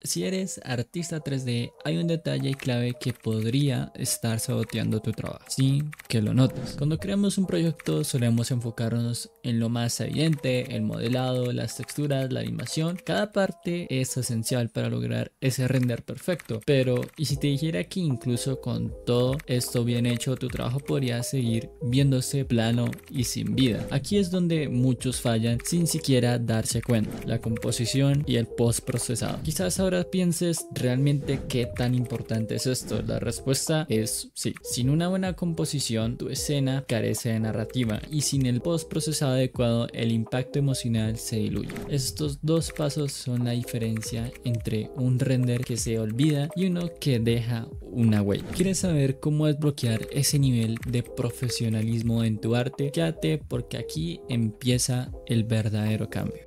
Si eres artista 3D, hay un detalle clave que podría estar saboteando tu trabajo, sin que lo notes. Cuando creamos un proyecto solemos enfocarnos en lo más evidente, el modelado, las texturas, la animación. Cada parte es esencial para lograr ese render perfecto. Pero, ¿y si te dijera que incluso con todo esto bien hecho, tu trabajo podría seguir viéndose plano y sin vida? Aquí es donde muchos fallan sin siquiera darse cuenta: la composición y el postprocesado. Quizás ahora pienses, ¿realmente qué tan importante es esto? La respuesta es sí. Sin una buena composición, tu escena carece de narrativa, y sin el postprocesado adecuado, el impacto emocional se diluye. Estos dos pasos son la diferencia entre un render que se olvida y uno que deja una huella. ¿Quieres saber cómo desbloquear ese nivel de profesionalismo en tu arte? Quédate, porque aquí empieza el verdadero cambio.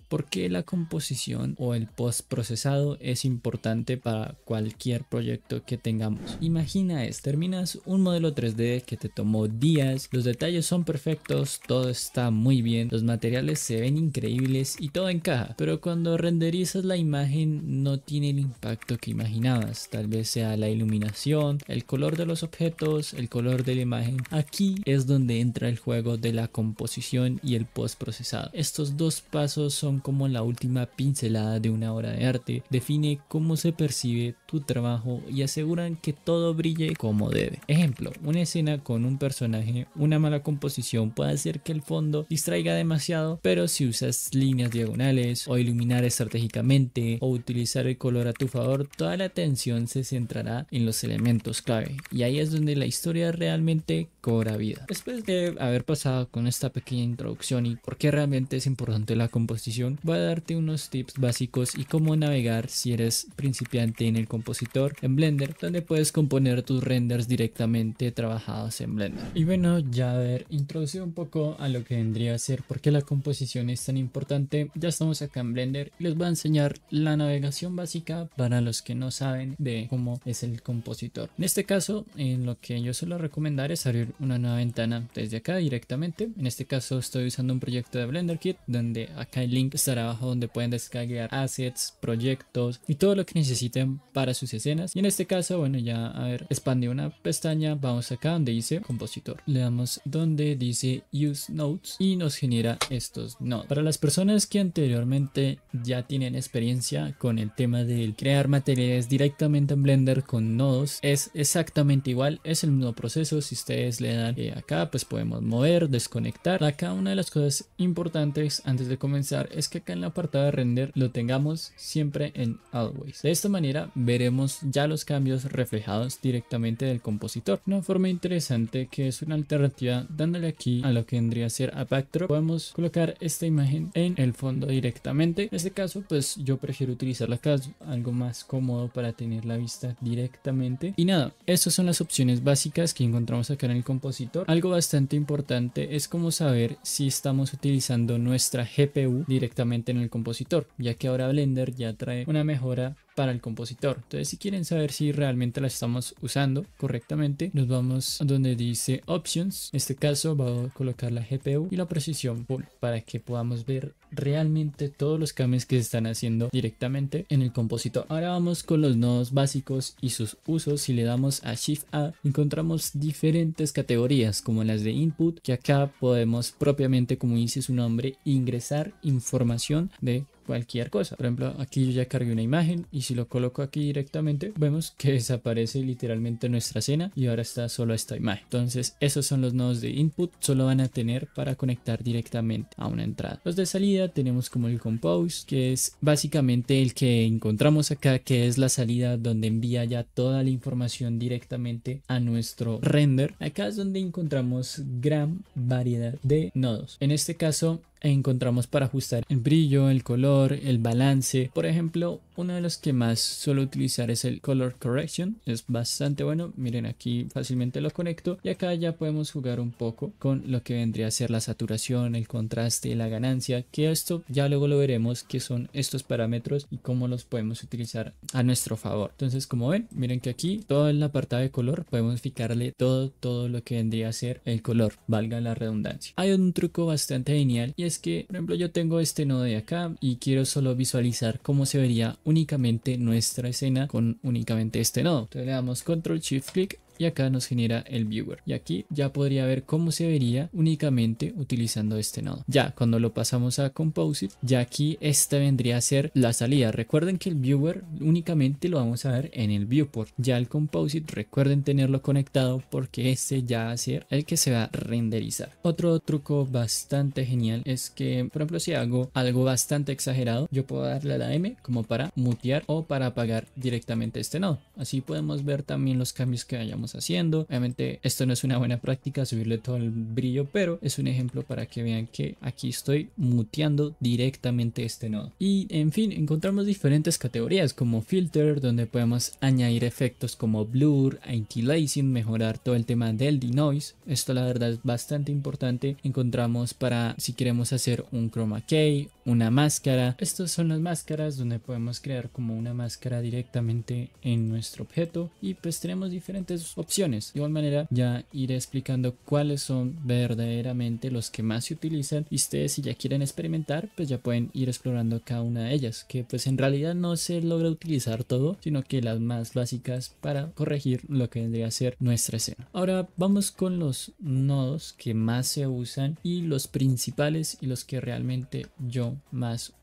¿Por qué la composición o el postprocesado es importante para cualquier proyecto que tengamos? Imagina esto: terminas un modelo 3D que te tomó días, los detalles son perfectos, todo está muy bien, los materiales se ven increíbles y todo encaja, pero cuando renderizas la imagen no tiene el impacto que imaginabas. Tal vez sea la iluminación, el color de los objetos, el color de la imagen. Aquí es donde entra el juego de la composición y el postprocesado. Estos dos pasos son como la última pincelada de una obra de arte. Define cómo se percibe tu trabajo y aseguran que todo brille como debe. Ejemplo: una escena con un personaje, una mala composición puede hacer que el fondo distraiga demasiado, pero si usas líneas diagonales o iluminar estratégicamente o utilizar el color a tu favor, toda la atención se centrará en los elementos clave, y ahí es donde la historia realmente cobra vida. Después de haber pasado con esta pequeña introducción y por qué realmente es importante la composición, voy a darte unos tips básicos y cómo navegar si eres principiante en el compositor en Blender, donde puedes componer tus renders directamente trabajados en Blender. Y bueno, ya haber introducido un poco a lo que vendría a ser por qué la composición es tan importante, ya estamos acá en Blender y les voy a enseñar la navegación básica para los que no saben de cómo es el compositor. En este caso, en lo que yo suelo recomendar es abrir una nueva ventana desde acá directamente. En este caso estoy usando un proyecto de Blender Kit, donde acá el link estará abajo, donde pueden descargar assets, proyectos y todo lo que necesiten para sus escenas. Y en este caso, bueno, ya expandí una pestaña, vamos acá donde dice compositor, le damos donde dice use nodes y nos genera estos nodes. Para las personas que anteriormente ya tienen experiencia con el tema de crear materiales directamente en Blender con nodos, es exactamente igual, es el mismo proceso. Si ustedes le dan acá, pues podemos mover, desconectar. Acá una de las cosas importantes antes de comenzar es que acá en la apartado de render lo tengamos siempre en always. De esta manera veremos ya los cambios reflejados directamente del compositor. Una forma interesante, que es una alternativa, dándole aquí a lo que vendría a ser a backdrop, podemos colocar esta imagen en el fondo directamente. En este caso pues yo prefiero utilizarla acá, algo más cómodo para tener la vista directamente. Y nada, estas son las opciones básicas que encontramos acá en el compositor. Algo bastante importante es cómo saber si estamos utilizando nuestra GPU directamente en el compositor, ya que ahora Blender ya trae una mejora para el compositor. Entonces, si quieren saber si realmente la estamos usando correctamente, nos vamos a donde dice Options. En este caso voy a colocar la GPU y la precisión full para que podamos ver realmente todos los cambios que se están haciendo directamente en el compositor. Ahora vamos con los nodos básicos y sus usos. Si le damos a Shift A, encontramos diferentes categorías como las de input, que acá podemos propiamente, como dice su nombre, ingresar información de cualquier cosa. Por ejemplo, aquí yo ya cargué una imagen y si lo coloco aquí directamente, vemos que desaparece literalmente nuestra escena y ahora está solo esta imagen. Entonces esos son los nodos de input, solo van a tener para conectar directamente a una entrada. Los de salida tenemos como el compose, que es básicamente el que encontramos acá, que es la salida donde envía ya toda la información directamente a nuestro render. Acá es donde encontramos gran variedad de nodos. En este caso encontramos para ajustar el brillo, el color, el balance. Por ejemplo, uno de los que más suelo utilizar es el Color Correction. Es bastante bueno. Miren, aquí fácilmente lo conecto y acá ya podemos jugar un poco con lo que vendría a ser la saturación, el contraste, la ganancia, que esto ya luego lo veremos que son estos parámetros y cómo los podemos utilizar a nuestro favor. Entonces, como ven, miren que aquí todo en la apartado de color podemos fijarle todo lo que vendría a ser el color, valga la redundancia. Hay un truco bastante genial y es que, por ejemplo, yo tengo este nodo de acá y quiero solo visualizar cómo se vería únicamente nuestra escena con únicamente este nodo. Entonces le damos control shift clic y acá nos genera el viewer, y aquí ya podría ver cómo se vería únicamente utilizando este nodo. Ya cuando lo pasamos a composite, ya aquí esta vendría a ser la salida. Recuerden que el viewer únicamente lo vamos a ver en el viewport. Ya el composite, recuerden tenerlo conectado porque este ya va a ser el que se va a renderizar. Otro truco bastante genial es que, por ejemplo, si hago algo bastante exagerado, yo puedo darle a la M como para mutear o para apagar directamente este nodo. Así podemos ver también los cambios que vayamos haciendo. Obviamente esto no es una buena práctica subirle todo el brillo, pero es un ejemplo para que vean que aquí estoy muteando directamente este nodo. Y en fin, encontramos diferentes categorías como filter, donde podemos añadir efectos como blur, anti-aliasing, mejorar todo el tema del denoise. Esto la verdad es bastante importante. Encontramos para si queremos hacer un chroma key, una máscara. Estas son las máscaras donde podemos crear como una máscara directamente en nuestro objeto, y pues tenemos diferentes opciones. De igual manera ya iré explicando cuáles son verdaderamente los que más se utilizan, y ustedes si ya quieren experimentar pues ya pueden ir explorando cada una de ellas, que pues en realidad no se logra utilizar todo, sino que las más básicas para corregir lo que vendría a ser nuestra escena. Ahora vamos con los nodos que más se usan y los principales y los que realmente yo más.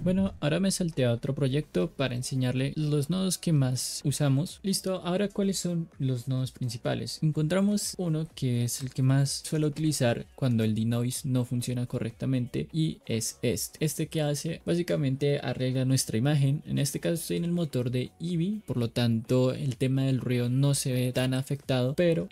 Bueno, ahora me salté a otro proyecto para enseñarle los nodos que más usamos. Listo, ahora cuáles son los nodos principales. Encontramos uno que es el que más suelo utilizar cuando el denoise no funciona correctamente, y es este que hace básicamente arregla nuestra imagen. En este caso estoy en el motor de Eevee, por lo tanto el tema del ruido no se ve tan afectado, pero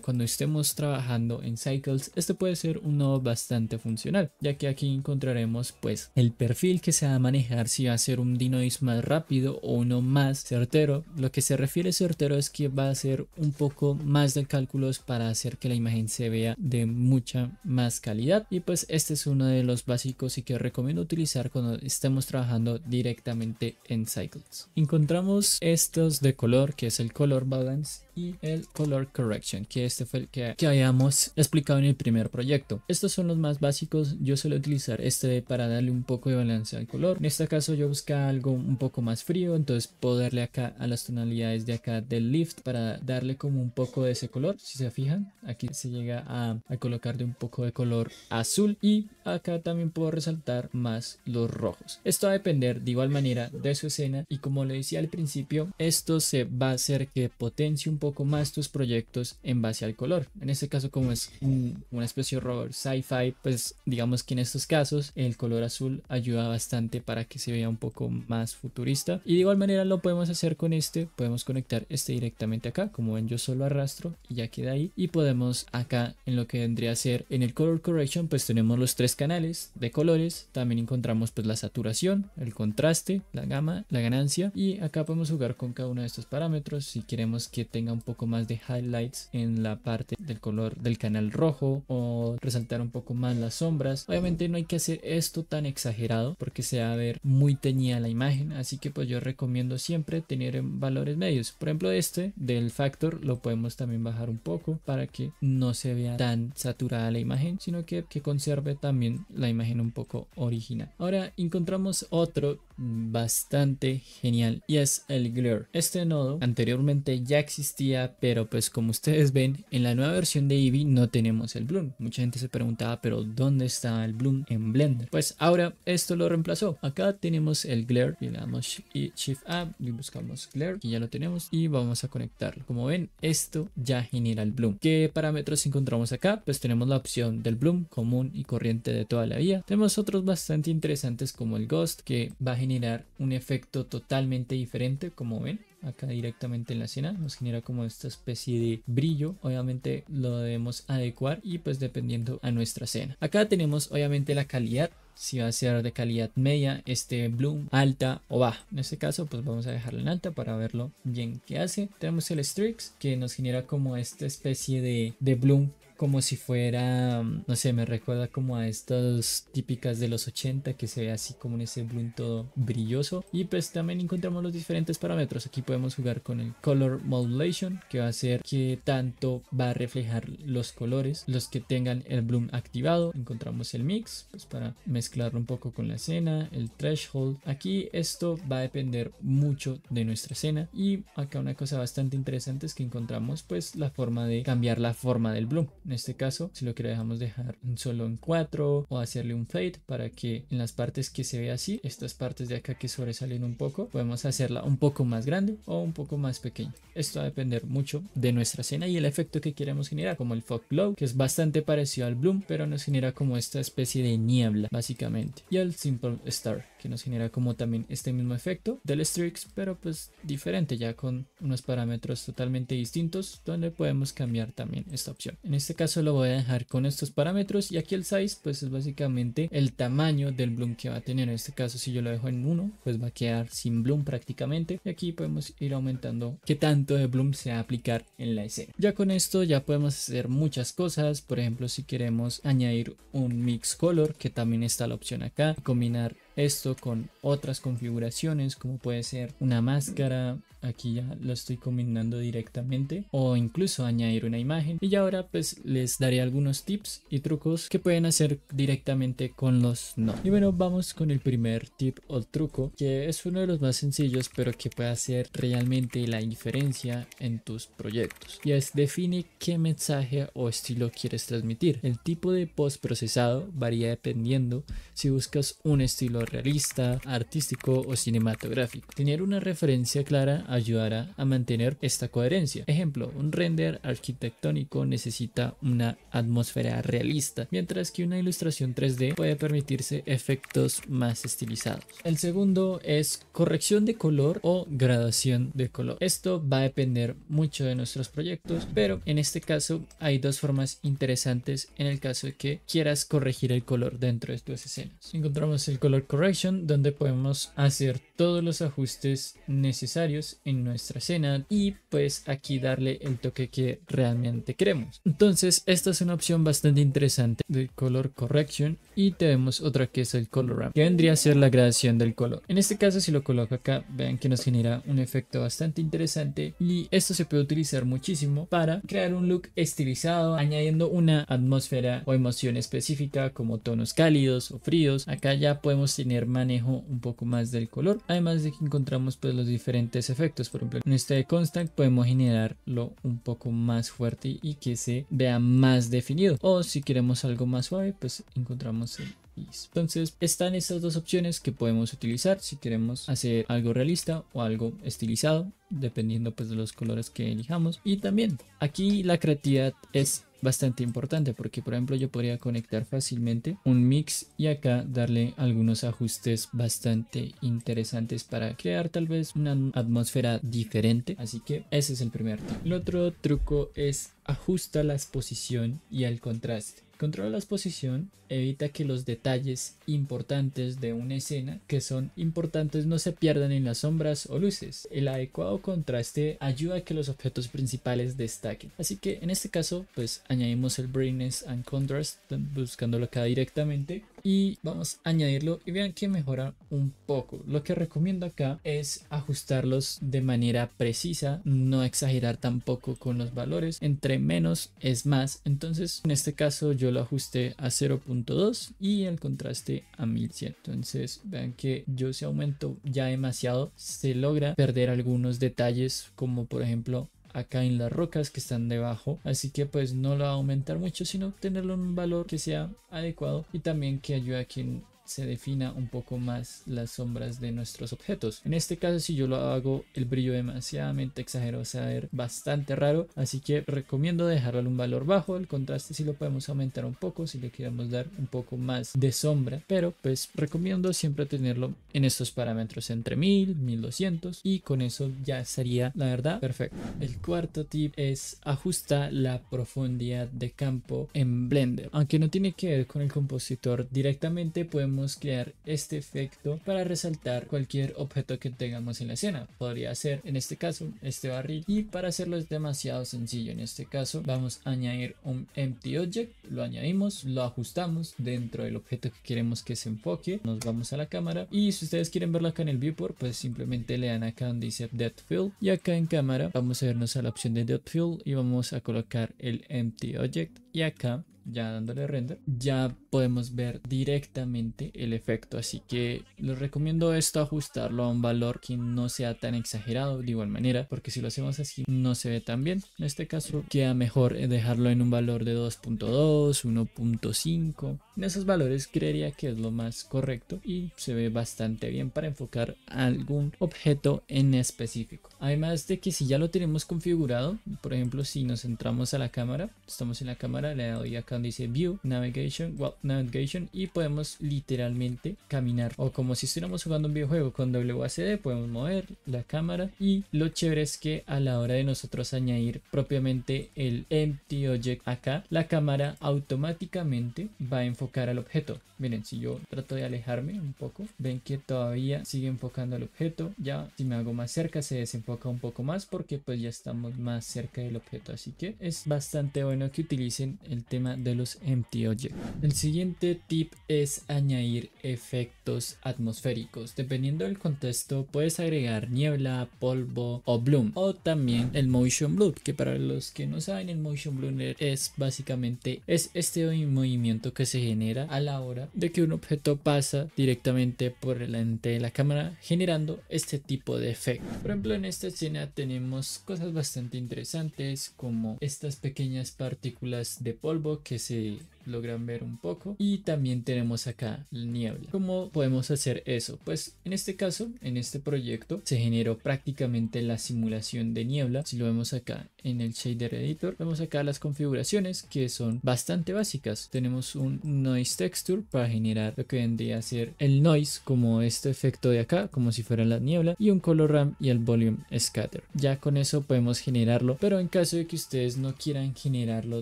cuando estemos trabajando en Cycles, este puede ser un nodo bastante funcional, ya que aquí encontraremos pues el perfil que se va a manejar, si va a ser un denoise más rápido o uno más certero. Lo que se refiere a certero es que va a ser un poco más de cálculos para hacer que la imagen se vea de mucha más calidad, y pues este es uno de los básicos y que recomiendo utilizar cuando estemos trabajando directamente en Cycles. Encontramos estos de color, que es el color balance y el color correction, que este fue el que habíamos explicado en el primer proyecto. Estos son los más básicos. Yo suelo utilizar este para darle un poco de balance al color. En este caso yo buscaba algo un poco más frío, entonces puedo darle acá a las tonalidades de acá del lift para darle como un poco de ese color. Si se fijan, aquí se llega a colocar de un poco de color azul, y acá también puedo resaltar más los rojos. Esto va a depender de igual manera de su escena, y como le decía al principio, esto se va a hacer que potencie un poco más tus proyectos en base al color. En este caso, como es una especie de horror sci-fi, pues digamos que en estos casos el color azul ayuda bastante para que se vea un poco más futurista, y de igual manera lo podemos hacer con este. Podemos conectar este directamente acá, como ven yo solo arrastro y ya queda ahí, y podemos acá en lo que vendría a ser en el color correction pues tenemos los tres canales de colores. También encontramos pues la saturación, el contraste, la gama, la ganancia, y acá podemos jugar con cada uno de estos parámetros. Si queremos que tenga un poco más de highlights en la parte del color del canal rojo, o resaltar un poco más las sombras. Obviamente no hay que hacer esto tan exagerado porque se va a ver muy teñida la imagen, así que pues yo recomiendo siempre tener valores medios. Por ejemplo, este del factor lo podemos también bajar un poco para que no se vea tan saturada la imagen, sino que conserve también la imagen un poco original. Ahora encontramos otro bastante genial, y es el glare. Este nodo anteriormente ya existía, pero pues como ustedes ven en la nueva versión de Eevee no tenemos el bloom. Mucha gente se preguntaba, pero ¿dónde está el bloom en Blender? Pues ahora esto lo reemplazó. Acá tenemos el glare, y le damos Shift A y buscamos glare, y ya lo tenemos, y vamos a conectarlo. Como ven, esto ya genera el bloom. ¿Qué parámetros encontramos acá? Pues tenemos la opción del bloom común y corriente de toda la vida. Tenemos otros bastante interesantes como el ghost, que va a generar un efecto totalmente diferente. Como ven acá directamente en la escena nos genera como esta especie de brillo. Obviamente lo debemos adecuar, y pues dependiendo a nuestra escena. Acá tenemos obviamente la calidad, si va a ser de calidad media, bloom, alta o baja. En este caso pues vamos a dejarlo en alta para verlo bien que hace. Tenemos el streaks, que nos genera como esta especie de bloom como si fuera, no sé, me recuerda como a estas típicas de los 80 que se ve así como en ese bloom todo brilloso. Y pues también encontramos los diferentes parámetros. Aquí podemos jugar con el color modulation, que va a ser que tanto va a reflejar los colores, los que tengan el bloom activado. Encontramos el mix, pues para mezclarlo un poco con la escena, el threshold. Aquí esto va a depender mucho de nuestra escena. Y acá una cosa bastante interesante es que encontramos pues la forma de cambiar la forma del bloom. En este caso, si lo queremos dejar solo en 4 o hacerle un fade para que en las partes que se ve así, estas partes de acá que sobresalen un poco, podemos hacerla un poco más grande o un poco más pequeña. Esto va a depender mucho de nuestra escena y el efecto que queremos generar, como el fog glow, que es bastante parecido al bloom, pero nos genera como esta especie de niebla básicamente, y el simple star, que nos genera como también este mismo efecto del streaks, pero pues diferente, ya con unos parámetros totalmente distintos donde podemos cambiar también esta opción. En este caso lo voy a dejar con estos parámetros, y aquí el size pues es básicamente el tamaño del bloom que va a tener. En este caso, si yo lo dejo en 1, pues va a quedar sin bloom prácticamente, y aquí podemos ir aumentando qué tanto de bloom se va a aplicar en la escena. Ya con esto ya podemos hacer muchas cosas. Por ejemplo, si queremos añadir un mix color, que también está la opción acá, combinar esto con otras configuraciones como puede ser una máscara, aquí ya lo estoy combinando directamente, o incluso añadir una imagen. Y ya ahora pues les daré algunos tips y trucos que pueden hacer directamente con los nodos. Y bueno, vamos con el primer tip o truco, que es uno de los más sencillos pero que puede hacer realmente la diferencia en tus proyectos, y es: define qué mensaje o estilo quieres transmitir. El tipo de post procesado varía dependiendo si buscas un estilo realista, artístico o cinematográfico. Tener una referencia clara ayudará a mantener esta coherencia. Ejemplo, un render arquitectónico necesita una atmósfera realista, mientras que una ilustración 3D puede permitirse efectos más estilizados. El segundo es corrección de color o gradación de color. Esto va a depender mucho de nuestros proyectos, pero en este caso hay dos formas interesantes en el caso de que quieras corregir el color dentro de tus escenas. Encontramos el color correction, donde podemos hacer todos los ajustes necesarios en nuestra escena y pues aquí darle el toque que realmente queremos. Entonces esta es una opción bastante interesante del color correction, y tenemos otra que es el color ramp, que vendría a ser la gradación del color. En este caso, si lo coloco acá, vean que nos genera un efecto bastante interesante, y esto se puede utilizar muchísimo para crear un look estilizado, añadiendo una atmósfera o emoción específica como tonos cálidos o fríos. Acá ya podemos tener manejo un poco más del color, además de que encontramos pues los diferentes efectos. Por ejemplo, en este de constant podemos generarlo un poco más fuerte y que se vea más definido, o si queremos algo más suave pues encontramos el ease. Entonces están estas dos opciones que podemos utilizar si queremos hacer algo realista o algo estilizado, dependiendo pues de los colores que elijamos. Y también aquí la creatividad es bastante importante, porque por ejemplo yo podría conectar fácilmente un mix y acá darle algunos ajustes bastante interesantes para crear tal vez una atmósfera diferente. Así que ese es el primer tip. El otro truco es: ajusta la exposición y el contraste. Controla la exposición, evita que los detalles importantes de una escena que son importantes no se pierdan en las sombras o luces. El adecuado contraste ayuda a que los objetos principales destaquen. Así que en este caso pues añadimos el brightness and contrast, buscándolo acá directamente, y vamos a añadirlo y vean que mejora un poco. Lo que recomiendo acá es ajustarlos de manera precisa, no exagerar tampoco con los valores, entre menos es más. Entonces en este caso yo lo ajusté a 0.2 y el contraste a 1100. Entonces vean que yo, si aumento ya demasiado, se logra perder algunos detalles, como por ejemplo acá en las rocas que están debajo. Así que pues no lo va a aumentar mucho, sino tenerlo en un valor que sea adecuado, y también que ayude a que se defina un poco más las sombras de nuestros objetos. En este caso, si yo lo hago el brillo demasiadamente exagerado, se va a ver bastante raro, así que recomiendo dejarlo en un valor bajo. El contraste sí lo podemos aumentar un poco si le queremos dar un poco más de sombra, pero pues recomiendo siempre tenerlo en estos parámetros entre 1000, 1200, y con eso ya sería, la verdad, perfecto. El cuarto tip es: ajusta la profundidad de campo en Blender. Aunque no tiene que ver con el compositor directamente, podemos podemos crear este efecto para resaltar cualquier objeto que tengamos en la escena. Podría ser en este caso este barril, y para hacerlo es demasiado sencillo. En este caso vamos a añadir un empty object, lo añadimos, lo ajustamos dentro del objeto que queremos que se enfoque, nos vamos a la cámara y si ustedes quieren verlo acá en el viewport, pues simplemente le dan acá donde dice depth field y acá en cámara vamos a irnos a la opción de depth field y vamos a colocar el empty object, y acá ya dándole render ya podemos ver directamente el efecto, así que les recomiendo esto, ajustarlo a un valor que no sea tan exagerado de igual manera, porque si lo hacemos así no se ve tan bien. En este caso queda mejor dejarlo en un valor de 2.2, 1.5, en esos valores creería que es lo más correcto y se ve bastante bien para enfocar a algún objeto en específico. Además de que si ya lo tenemos configurado, por ejemplo si nos entramos a la cámara, estamos en la cámara, le doy acá donde dice View, Navigation y podemos literalmente caminar, o como si estuviéramos jugando un videojuego con WASD, podemos mover la cámara. Y lo chévere es que a la hora de nosotros añadir propiamente el empty object acá, la cámara automáticamente va a enfocar al objeto. Miren, si yo trato de alejarme un poco, ven que todavía sigue enfocando al objeto. Ya si me hago más cerca se desenfoca un poco más porque pues ya estamos más cerca del objeto, así que es bastante bueno que utilicen el tema de los empty object. El siguiente tip es añadir efectos atmosféricos. Dependiendo del contexto puedes agregar niebla, polvo o bloom, o también el motion blur, que para los que no saben, el motion blur es básicamente este movimiento que se genera a la hora de que un objeto pasa directamente por el lente de la cámara, generando este tipo de efecto. Por ejemplo, en esta escena tenemos cosas bastante interesantes como estas pequeñas partículas de polvo que se logran ver un poco, y también tenemos acá la niebla. ¿Cómo podemos hacer eso? Pues en este caso, en este proyecto se generó prácticamente la simulación de niebla. Si lo vemos acá en el shader editor, vemos acá las configuraciones que son bastante básicas. Tenemos un noise texture para generar lo que vendría a ser el noise, como este efecto de acá, como si fuera la niebla, y un color ramp y el volume scatter. Ya con eso podemos generarlo, pero en caso de que ustedes no quieran generarlo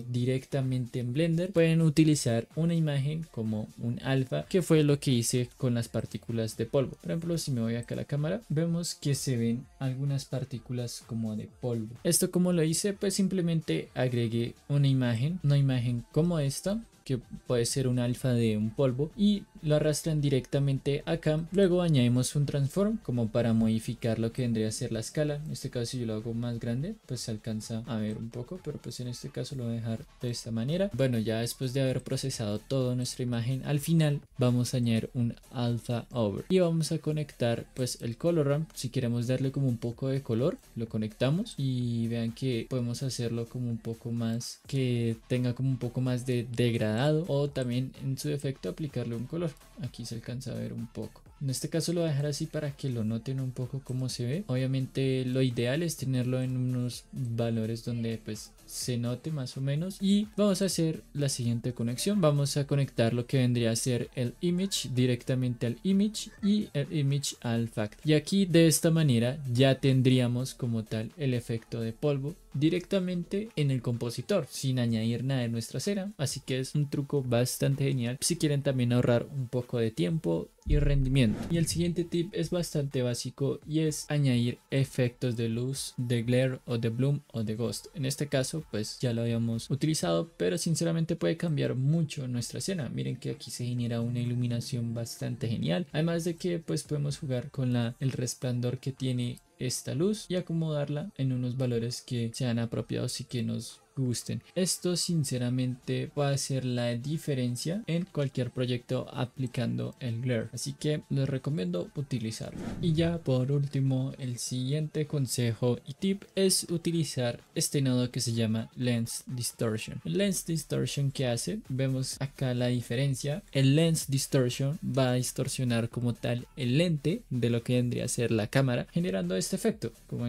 directamente en Blender, pueden utilizar una imagen como un alfa, que fue lo que hice con las partículas de polvo. Por ejemplo, si me voy acá a la cámara, vemos que se ven algunas partículas como de polvo. Esto como lo hice, pues simplemente agregué una imagen como esta, que puede ser un alfa de un polvo, y lo arrastran directamente acá. Luego añadimos un transform como para modificar lo que vendría a ser la escala. En este caso, si yo lo hago más grande, pues se alcanza a ver un poco, pero pues en este caso lo voy a dejar de esta manera. Bueno, ya después de haber procesado toda nuestra imagen, al final vamos a añadir un alpha over y vamos a conectar pues el color ramp. Si queremos darle como un poco de color, lo conectamos y vean que podemos hacerlo como un poco más, que tenga como un poco más de degradado, o también en su defecto aplicarle un color. Aquí se alcanza a ver un poco. En este caso lo voy a dejar así para que lo noten un poco cómo se ve. Obviamente lo ideal es tenerlo en unos valores donde pues se note más o menos. Y vamos a hacer la siguiente conexión. Vamos a conectar lo que vendría a ser el image directamente al image y el image al fact. Y aquí de esta manera ya tendríamos como tal el efecto de polvo directamente en el compositor sin añadir nada de nuestra escena. Así que es un truco bastante genial si quieren también ahorrar un poco de tiempo y rendimiento. Y el siguiente tip es bastante básico y es añadir efectos de luz, de glare o de bloom o de ghost. En este caso pues ya lo habíamos utilizado, pero sinceramente puede cambiar mucho nuestra escena. Miren que aquí se genera una iluminación bastante genial, además de que pues podemos jugar con el resplandor que tiene esta luz y acomodarla en unos valores que sean apropiados y que nos gusten. Esto sinceramente va a hacer la diferencia en cualquier proyecto aplicando el glare, así que les recomiendo utilizarlo. Y ya por último, el siguiente consejo y tip es utilizar este nodo que se llama Lens Distortion. El Lens Distortion, ¿qué hace? Vemos acá la diferencia. El Lens Distortion va a distorsionar como tal el lente de lo que vendría a ser la cámara, generando este efecto, como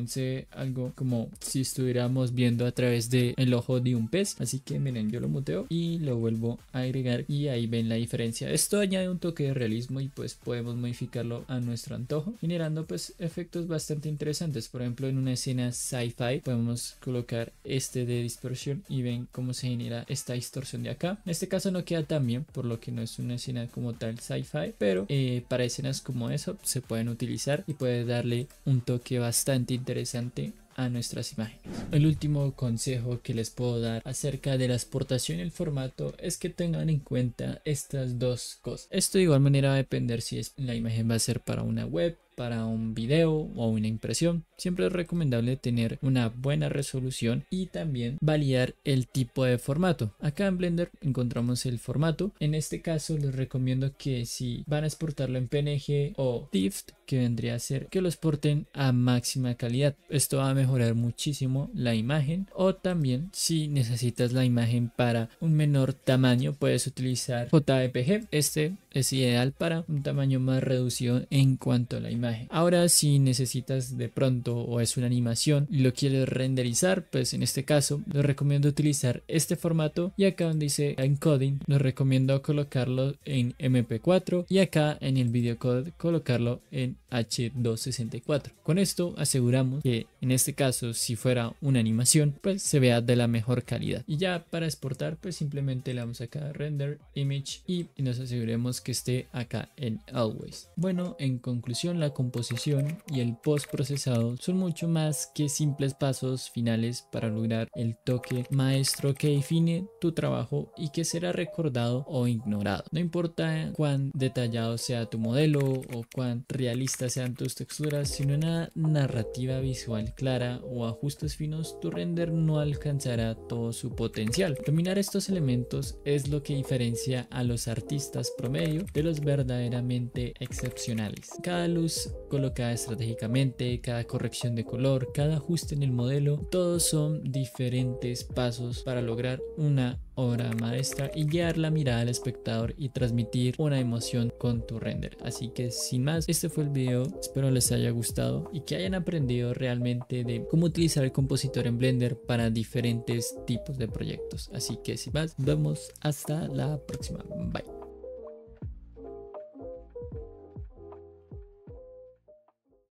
algo como si estuviéramos viendo a través del ojo ojo de un pez. Así que miren, yo lo muteo y lo vuelvo a agregar y ahí ven la diferencia. Esto añade un toque de realismo y pues podemos modificarlo a nuestro antojo, generando pues efectos bastante interesantes. Por ejemplo, en una escena sci-fi podemos colocar este de dispersión y ven cómo se genera esta distorsión de acá. En este caso no queda tan bien, por lo que no es una escena como tal sci-fi, pero para escenas como eso se pueden utilizar y puede darle un toque bastante interesante a nuestras imágenes. El último consejo que les puedo dar acerca de la exportación y el formato es que tengan en cuenta estas dos cosas. Esto de igual manera va a depender si la imagen va a ser para una web, para un video o una impresión. Siempre es recomendable tener una buena resolución y también validar el tipo de formato. Acá en Blender encontramos el formato. En este caso les recomiendo que si van a exportarlo en PNG o TIFF, que vendría a ser que lo exporten a máxima calidad. Esto va a mejorar muchísimo la imagen. O también si necesitas la imagen para un menor tamaño, puedes utilizar JPG. Este es ideal para un tamaño más reducido en cuanto a la imagen. Ahora, si necesitas de pronto o es una animación y lo quieres renderizar, pues en este caso les recomiendo utilizar este formato, y acá donde dice encoding les recomiendo colocarlo en MP4 y acá en el videocode colocarlo en H264. Con esto aseguramos que en este caso, si fuera una animación, pues se vea de la mejor calidad. Y ya para exportar, pues simplemente le damos acá render image y nos aseguremos que esté acá en always. Bueno, en conclusión, la composición y el post procesado son mucho más que simples pasos finales para lograr el toque maestro que define tu trabajo y que será recordado o ignorado. No importa cuán detallado sea tu modelo o cuán realistas sean tus texturas, sin una narrativa visual clara o ajustes finos, tu render no alcanzará todo su potencial. Dominar estos elementos es lo que diferencia a los artistas promedio de los verdaderamente excepcionales. Cada luz colocada estratégicamente, cada corrección de color, cada ajuste en el modelo, todos son diferentes pasos para lograr una obra maestra y guiar la mirada al espectador y transmitir una emoción con tu render. Así que sin más, este fue el video, espero les haya gustado y que hayan aprendido realmente de cómo utilizar el compositor en Blender para diferentes tipos de proyectos. Así que sin más, nos vemos hasta la próxima, bye.